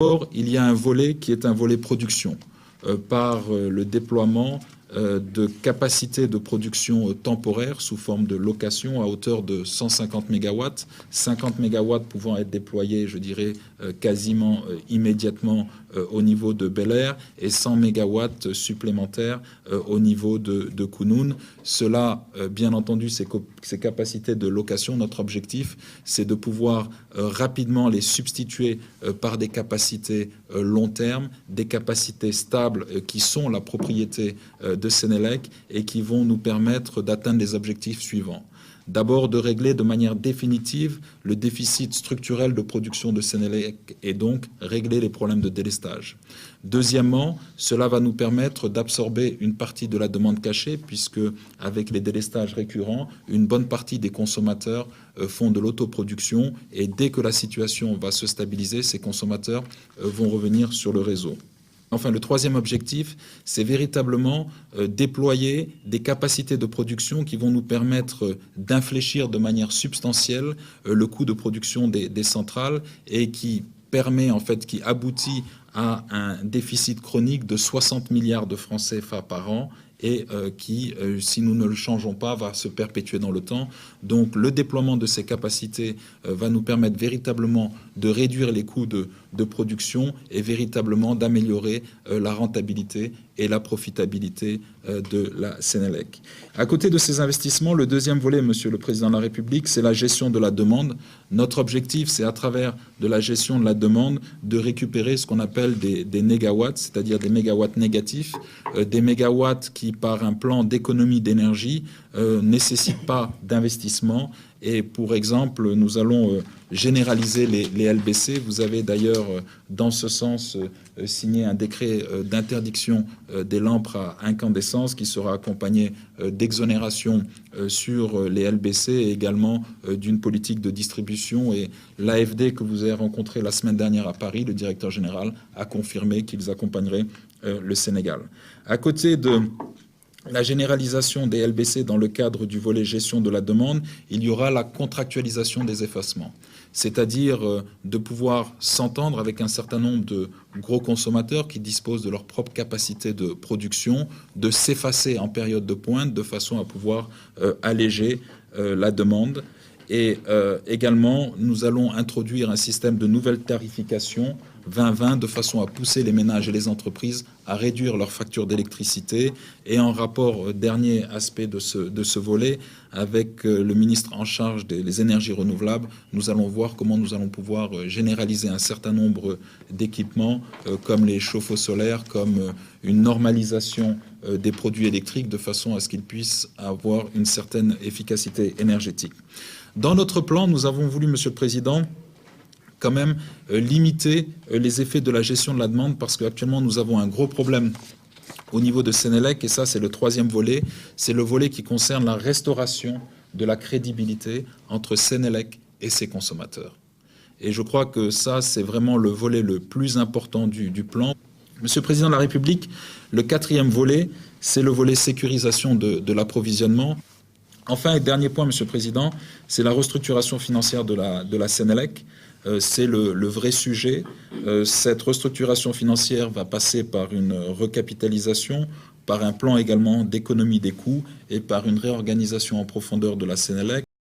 Or, il y a un volet qui est un volet production, par le déploiement de capacités de production temporaire sous forme de location à hauteur de 150 MW, 50 MW pouvant être déployés, je dirais, quasiment immédiatement au niveau de Bel Air et 100 MW supplémentaires au niveau de Kounoune. Cela, bien entendu, ces capacités de location, notre objectif, c'est de pouvoir rapidement les substituer par des capacités long terme, des capacités stables qui sont la propriété de Sénélec et qui vont nous permettre d'atteindre les objectifs suivants. D'abord, de régler de manière définitive le déficit structurel de production de Sénélec et donc régler les problèmes de délestage. Deuxièmement, cela va nous permettre d'absorber une partie de la demande cachée puisque avec les délestages récurrents, une bonne partie des consommateurs font de l'autoproduction et dès que la situation va se stabiliser, ces consommateurs vont revenir sur le réseau. Enfin, le troisième objectif, c'est véritablement déployer des capacités de production qui vont nous permettre d'infléchir de manière substantielle le coût de production des centrales et qui permet, en fait, qui aboutit à un déficit chronique de 60 milliards de francs CFA par an et qui, si nous ne le changeons pas, va se perpétuer dans le temps. Donc le déploiement de ces capacités va nous permettre véritablement de réduire les coûts de production et véritablement d'améliorer la rentabilité et la profitabilité de la Sénélec. À côté de ces investissements, le deuxième volet, Monsieur le Président de la République, c'est la gestion de la demande. Notre objectif, c'est à travers de la gestion de la demande de récupérer ce qu'on appelle des négawatts, c'est-à-dire des mégawatts négatifs, des mégawatts qui, par un plan d'économie d'énergie, nécessitent pas d'investissement. Et pour exemple, nous allons généraliser les LBC. Vous avez d'ailleurs, dans ce sens, signé un décret d'interdiction des lampes à incandescence qui sera accompagné d'exonération sur les LBC et également d'une politique de distribution. Et l'AFD que vous avez rencontré la semaine dernière à Paris, le directeur général, a confirmé qu'ils accompagneraient le Sénégal. À côté de la généralisation des LBC dans le cadre du volet gestion de la demande, il y aura la contractualisation des effacements, c'est-à-dire de pouvoir s'entendre avec un certain nombre de gros consommateurs qui disposent de leur propre capacité de production, de s'effacer en période de pointe de façon à pouvoir alléger la demande. Et également, nous allons introduire un système de nouvelle tarification 2020 de façon à pousser les ménages et les entreprises à réduire leurs factures d'électricité. Et en rapport, dernier aspect de ce volet, avec le ministre en charge des énergies renouvelables, nous allons voir comment nous allons pouvoir généraliser un certain nombre d'équipements comme les chauffe-eau solaires, comme une normalisation des produits électriques de façon à ce qu'ils puissent avoir une certaine efficacité énergétique. Dans notre plan, nous avons voulu, Monsieur le Président, quand même limiter les effets de la gestion de la demande parce qu'actuellement nous avons un gros problème au niveau de Sénélec et ça c'est le troisième volet, c'est le volet qui concerne la restauration de la crédibilité entre Sénélec et ses consommateurs. Et je crois que ça c'est vraiment le volet le plus important du plan. Monsieur le Président de la République, le quatrième volet, c'est le volet sécurisation de l'approvisionnement. Enfin, et dernier point, Monsieur le Président, c'est la restructuration financière de la Sénélec. C'est le vrai sujet. Cette restructuration financière va passer par une recapitalisation, par un plan également d'économie des coûts et par une réorganisation en profondeur de la Sénélec.